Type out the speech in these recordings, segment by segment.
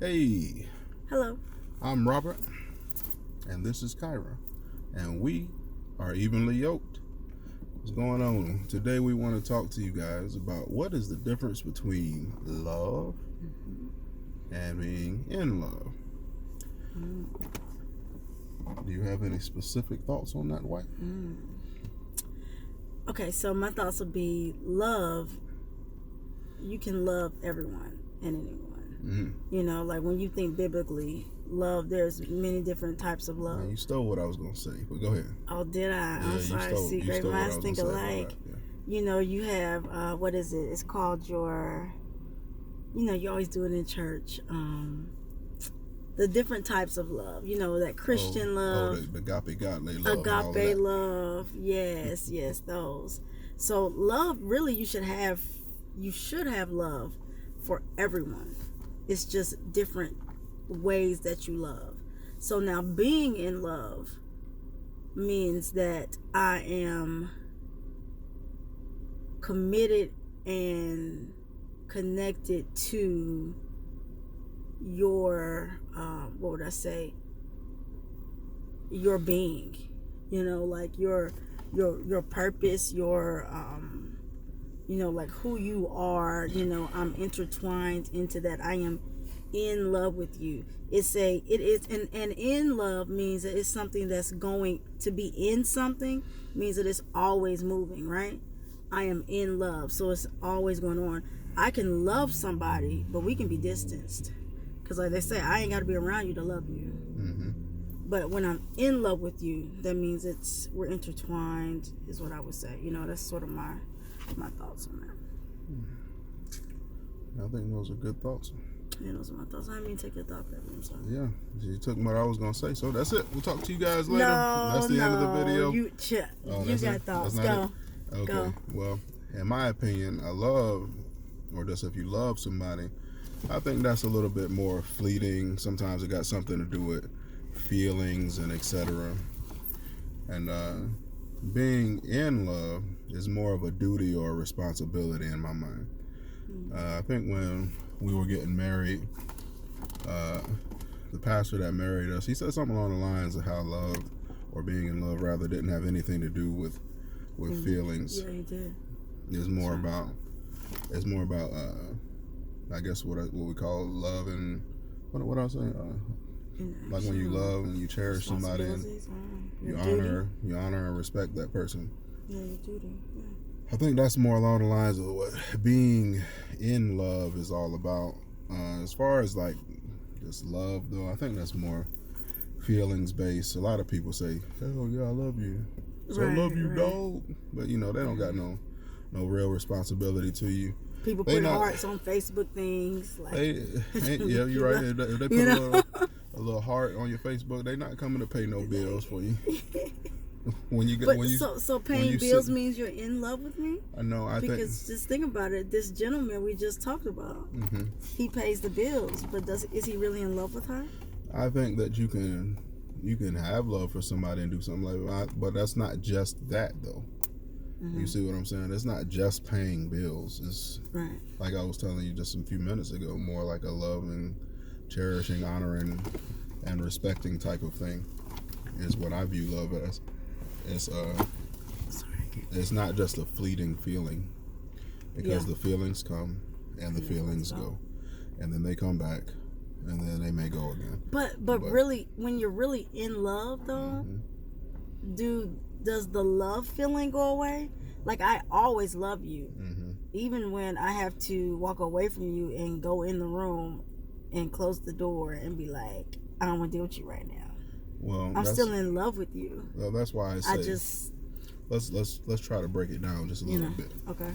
Hey, Hello. I'm Robert, and this is Kyra, and we are evenly yoked. What's going on? Today we want to talk to you guys about what is the difference between love and being in love. Do you have any specific thoughts on that, White? Okay, so my thoughts would be love. You can love everyone and anyone. You know, like when you think biblically, love, there's many different types of love. Man, you stole what I was going to say, but go ahead. Oh, did I? I'm sorry. See, you great stole what I minds was think gonna say about alike. that, yeah. You know, you have, what is it? It's called your, you always do it in church. The different types of love. You know, that Christian love. The agape godly love. Agape love. Yes, those. So love, really, you should have love for everyone. It's just different ways that you love. So now being in love means that I am committed and connected to your what would I say, your being, like your purpose, your like who you are. I'm intertwined into that. I am in love with you. And in love means that it's something that's going to be in something, means that it's always moving, right? I am in love, so it's always going on. I can love somebody, but we can be distanced, because like they say, I ain't got to be around you to love you. But when I'm in love with you, that means we're intertwined, is what I would say. That's sort of my thoughts on I think those are good thoughts. that. Those are my thoughts. I didn't mean to take your thought back. I'm sorry. Yeah, you took what I was going to say. So that's it. We'll talk to you guys later. No, that's the end of the video. You got thoughts. Go. Okay. Go. Well, in my opinion, I love, or just if you love somebody, I think that's a little bit more fleeting. Sometimes it got something to do with feelings and etc. And being in love is more of a duty or a responsibility in my mind. I think when we were getting married, the pastor that married us, he said something along the lines of how love, or being in love rather, didn't have anything to do with feelings. Yeah, he did. It's more about I guess what we call love, and what I was saying, like when you love and you cherish somebody and you honor and respect that person. Yeah, your duty. Yeah. I think that's more along the lines of what being in love is all about. As far as like just love, though, I think that's more feelings based. A lot of people say, "Oh yeah, I love you," so I love you, dog. But they don't got no real responsibility to you. People put hearts on Facebook things. Like, yeah, you're right. If they put a little heart on your Facebook, they're not coming to pay no bills for you. So paying bills means you're in love with me? I know. Because just think about it. This gentleman we just talked about, he pays the bills, but is he really in love with her? I think that you can have love for somebody and do something like that, but that's not just that though. You see what I'm saying? It's not just paying bills. It's right. Like I was telling you just a few minutes ago, more like a loving, cherishing, honoring, and respecting type of thing is what I view love as. It's not just a fleeting feeling, because the feelings come and the feelings go, and then they come back, and then they may go again. But really, when you're really in love, though, does the love feeling go away? Like, I always love you, even when I have to walk away from you and go in the room and close the door and be like, I don't want to deal with you right now. Well, I'm still in love with you. Well, that's why I say let's try to break it down just a little bit. Okay.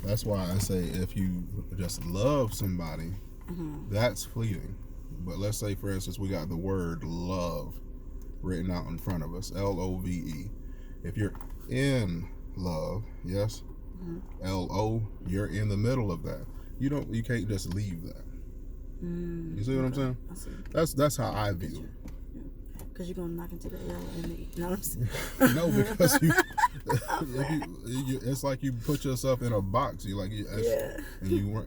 That's why I say if you just love somebody, that's fleeting. But let's say, for instance, we got the word love written out in front of us, LOVE. If you're in love, yes, LO, you're in the middle of that. You can't just leave that. You see what I'm saying? I see. That's how I view it. Because you're gonna knock into the L and the E. No, no, because it's like you put yourself in a box. And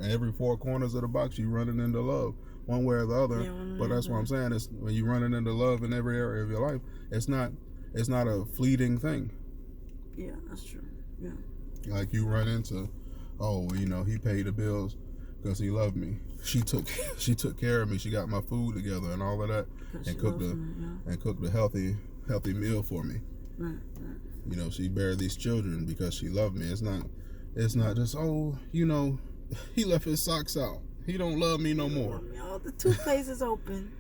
every four corners of the box, you running into love. one way or the other. Yeah, one way But or that's the what I'm saying. Is when you're running into love in every area of your life, it's not a fleeting thing. Yeah, that's true. Yeah. Like you run into, oh, you know, he paid the bills because he loved me. She took care of me. She got my food together and all of that, and cooked a healthy meal for me. Right. You know, she bare these children because she loved me. It's not just, oh, you know, he left his socks out. He don't love me no more. All the toothpaste is open.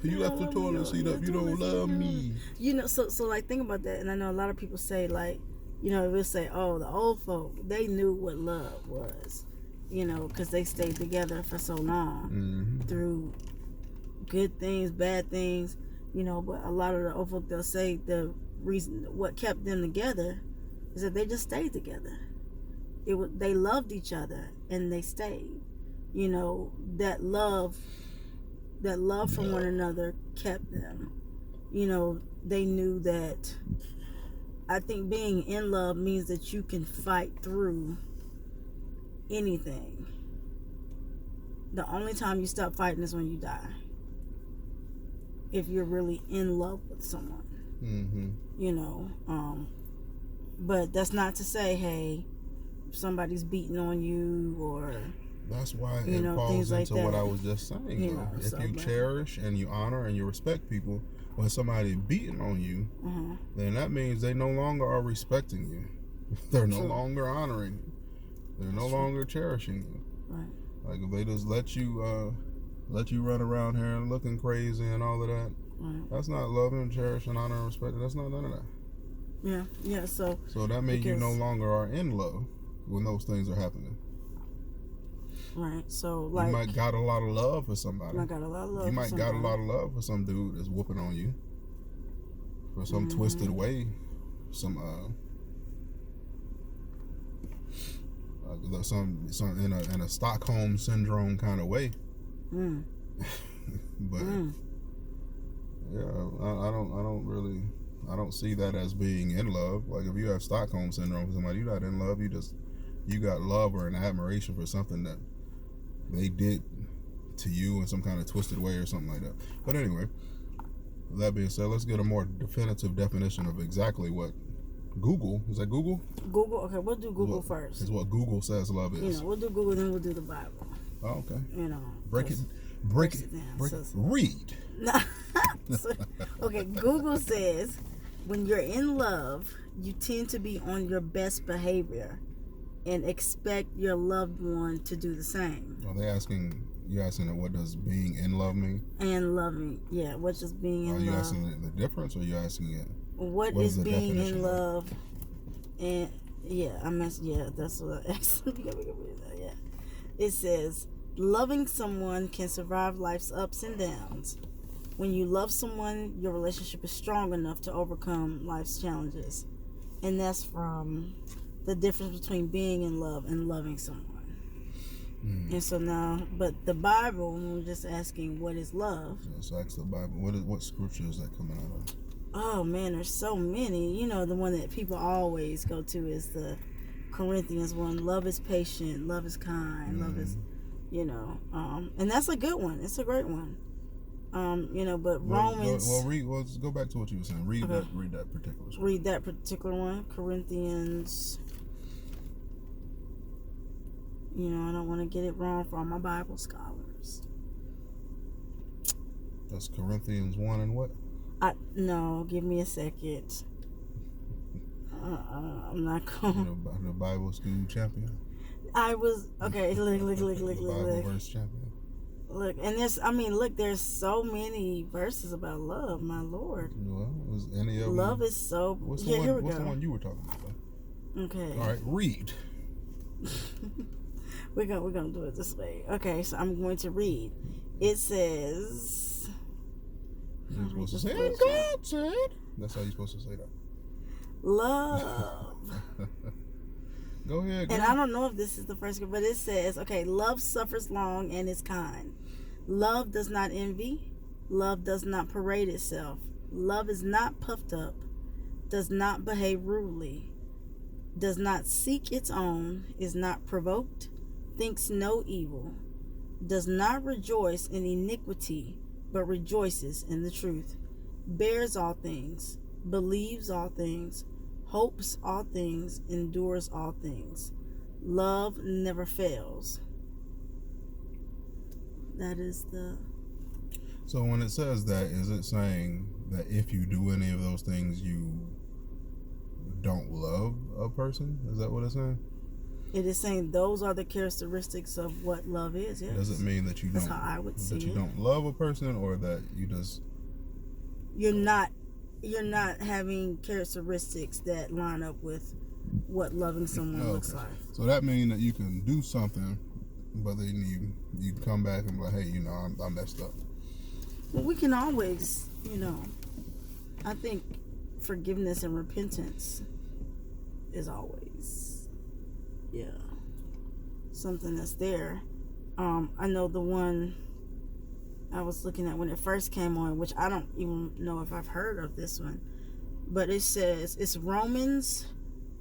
You left the toilet seat up. You don't love me. You know, so like think about that, and I know a lot of people say like, you know, we'll say, oh, the old folk, they knew what love was, you know, because they stayed together for so long through good things, bad things, you know. But a lot of the old folk, they'll say the reason what kept them together is that they just stayed together. They loved each other and they stayed. You know, that love from one another kept them. You know, they knew that. I think being in love means that you can fight through anything. The only time you stop fighting is when you die. If you're really in love with someone. You know, but that's not to say, hey, if somebody's beating on you or... That's why it falls into what I was just saying. You know, if you cherish and you honor and you respect people, when somebody beating on you, then that means they no longer are respecting you. They're no longer honoring you. They're no longer cherishing you. Right. Like if they just let you run around here and looking crazy and all of that, that's not loving, cherishing, honor, and respecting. That's not none of that. Yeah. So that means you no longer are in love when those things are happening. Right, so like you might got a lot of love for somebody. You might got a lot of love for some dude that's whooping on you for some twisted way, some in a Stockholm syndrome kind of way. But I don't see that as being in love. Like if you have Stockholm syndrome for somebody, you're not in love. You got love or an admiration for something that they did to you in some kind of twisted way or something like that. But anyway, with that being said, let's get a more definitive definition of exactly what Google, is that Google? Google, okay, we'll do Google first. Is what Google says love is. You know, we'll do Google, then we'll do the Bible. Oh, okay. You know. Break it down. Read. Okay, Google says when you're in love, you tend to be on your best behavior and expect your loved one to do the same. Are they asking, you asking her what does being in love mean? And loving, yeah, what does being in love? Are you asking the difference, or are you asking it? What is being in love? And that's what I asked. Yeah. It says, loving someone can survive life's ups and downs. When you love someone, your relationship is strong enough to overcome life's challenges. And that's from the difference between being in love and loving someone. And so now, but the Bible, when we're just asking what is love. Let's ask the Bible. What scripture is that coming out of? Oh man, there's so many. You know, the one that people always go to is the Corinthians one. Love is patient, love is kind, love is, you know, and that's a good one. It's a great one. You know, but Romans. Let's go back to what you were saying. Read that particular scripture. Read that particular one, Corinthians. You know, I don't want to get it wrong for all my Bible scholars. That's Corinthians 1 and what? No, give me a second. I'm not going. The Bible school champion. I was okay. Look. Bible verse champion. Look, and there's so many verses about love. My Lord. Well, was any of them? Love is so. What's here we go. What's the one you were talking about? Okay. All right, read. We're gonna do it this way. Okay, so I'm going to read. It says. You're supposed to say, and God said. That's how you're supposed to say that. Love. Go ahead. And I don't know if this is the first one, but it says, okay, love suffers long and is kind. Love does not envy. Love does not parade itself. Love is not puffed up. Does not behave rudely. Does not seek its own. Is not provoked. Thinks no evil. does not rejoice in iniquity, but rejoices in the truth, bears all things, believes all things, hopes all things, endures all things. Love never fails. That is the... So when it says that, is it saying that if you do any of those things, you don't love a person? Is that what it's saying? It is saying those are the characteristics of what love is. Yes. Does it mean that you That's don't? how I would see that you it. don't love a person, or that you just... You're not having characteristics that line up with what loving someone looks like. So that means that you can do something, but then you come back and be like, hey, I messed up. Well, we can always, I think forgiveness and repentance is always, something that's there. I know the one I was looking at when it first came on, which I don't even know if I've heard of this one, but it says, it's Romans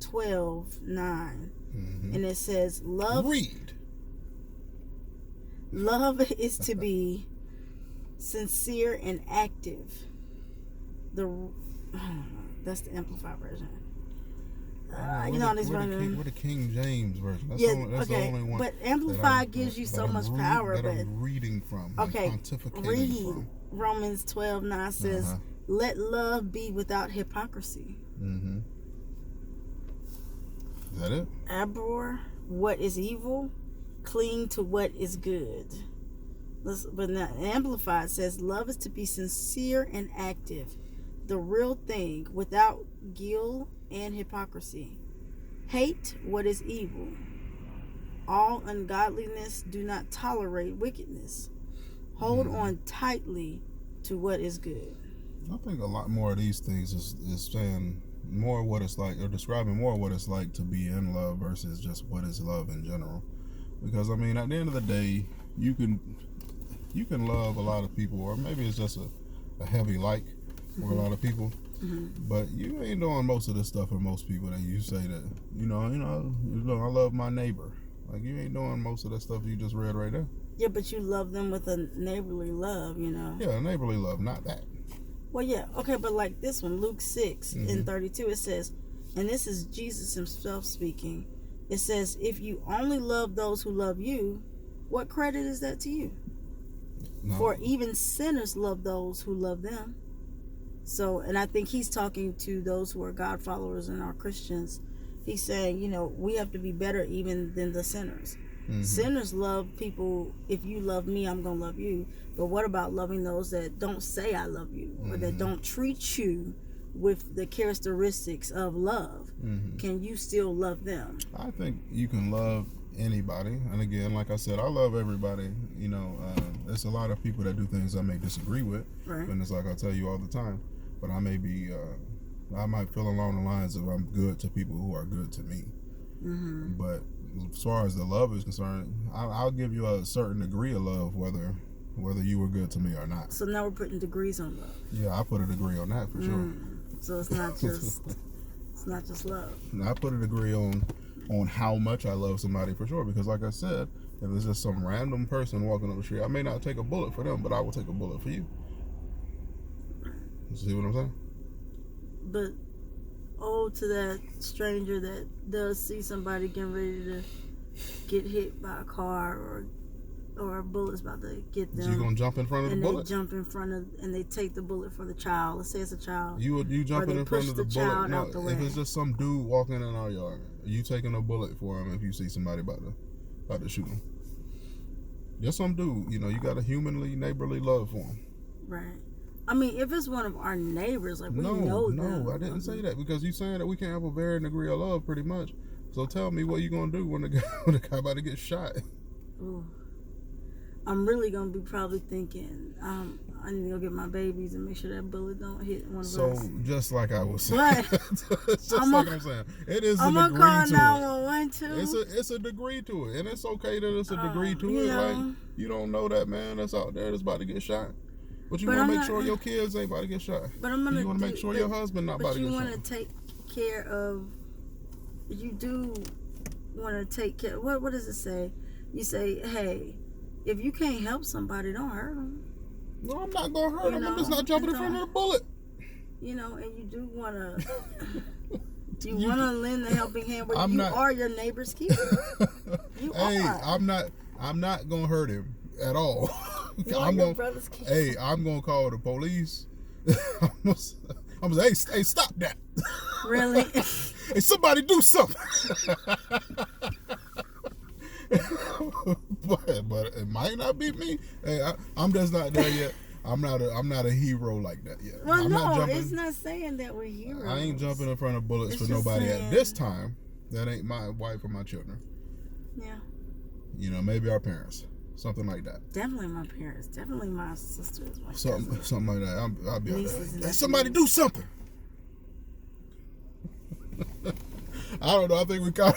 12:9, and it says, love is to be sincere and active. That's the Amplified version. What the King James version? That's the only one. But Amplified gives you so much power. That I'm reading from. Okay, pontificating from. Romans 12:9 says, "Let love be without hypocrisy." Mm-hmm. Is that it? Abhor what is evil, cling to what is good. But now Amplified says, love is to be sincere and active, the real thing, without guile and hypocrisy. Hate what is evil. All ungodliness, do not tolerate wickedness. Hold on tightly to what is good. I think a lot more of these things is saying more what it's like, or describing more what it's like to be in love versus just what is love in general. Because at the end of the day, you can love a lot of people, or maybe it's just a heavy like for a lot of people. But you ain't doing most of the stuff for most people that you say that I love my neighbor. Like, you ain't doing most of the stuff you just read right there. Yeah, but you love them with a neighborly love, Yeah, neighborly love, not that. Well, yeah, okay, but like this one, Luke 6:32, it says, and this is Jesus himself speaking. It says, if you only love those who love you, what credit is that to you? No. For even sinners love those who love them. So, and I think he's talking to those who are God followers and are Christians. He's saying, we have to be better even than the sinners. Sinners love people. If you love me, I'm going to love you. But what about loving those that don't say I love you, or that don't treat you with the characteristics of love? Can you still love them? I think you can love anybody. And again, like I said, I love everybody. There's a lot of people that do things I may disagree with. Right. And it's like I tell you all the time. But I may be, I might feel along the lines of I'm good to people who are good to me. But as far as the love is concerned, I'll give you a certain degree of love, whether you were good to me or not. So now we're putting degrees on love. Yeah, I put a degree on that for sure. So it's not just love. And I put a degree on how much I love somebody for sure, because like I said, if it's just some random person walking up the street, I may not take a bullet for them, but I will take a bullet for you. You see what I'm saying? But to that stranger that does see somebody getting ready to get hit by a car, or a bullet's about to get them, So you gonna jump in front of the bullet? And they jump in front of, and they take the bullet for the child. Let's say it's a child. You jumping in front of the bullet? No, out the way. if it's just some dude walking in our yard, you taking a bullet for him if you see somebody about to shoot him? Just some dude, you got a humanly, neighborly love for him. Right. I mean, if it's one of our neighbors, like we know them. No, I didn't say that, because you're saying that we can't have a varying degree of love, pretty much. So tell me, what you gonna do when the guy about to get shot? Ooh. I'm really gonna be probably thinking, I need to go get my babies and make sure that bullet don't hit one of us. So just like I was saying, Right. I'm saying, it is a degree to it. I'm gonna call 911 too. It's a degree to it, and it's okay that it's a degree to it. Like, you don't know that man that's out there that's about to get shot. But you want to make sure your kids ain't about to get shot. But you want to make sure your husband not about to get shot. But you want to take care of. You do want to take care. What does it say? You say, hey, if you can't help somebody, don't hurt them. No, I'm not gonna hurt him. I'm just not jumping in front of the bullet. You know, and you do want to. You want to lend a helping hand, but you not, are your neighbor's keeper. You are. I'm not gonna hurt him at all. I'm your brother's keeper. Hey, I'm gonna call the police. I'm gonna say, hey, stop that. Really? Hey, somebody do something. but it might not be me. Hey, I'm just not there yet. I'm not a hero like that yet. Well, I'm not jumping, it's not saying that we're heroes. I ain't jumping in front of bullets for nobody at this time. That ain't my wife or my children. Yeah. You know, maybe our parents. Something like that. Definitely my parents. Definitely my sisters. My something like that. I'll be out there. Hey, somebody do something. I don't know. I think we kind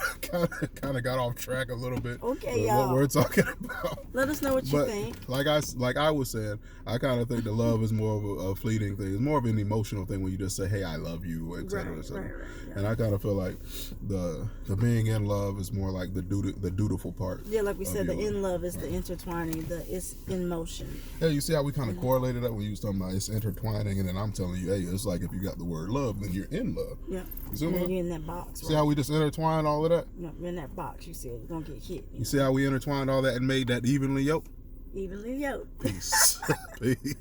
of got off track a little bit. Okay, y'all. What we're talking about. Let us know what you think. Like I was saying, I kind of think the love is more of a fleeting thing. It's more of an emotional thing when you just say, "Hey, I love you," etc. Right, yeah. And I kind of feel like the being in love is more like the dutiful part. Yeah, like we said, the in love is the intertwining. It's in motion. Yeah, you see how we kind of correlated that when you was talking about it's intertwining, and then I'm telling you, hey, it's like if you got the word love, then you're in love. Yeah. You see and then you're in that box. See how we just intertwined all of that? No, in that box, you said you're gonna get hit. You see how we intertwined all that and made that evenly yoked? Evenly yoked. Peace. Peace.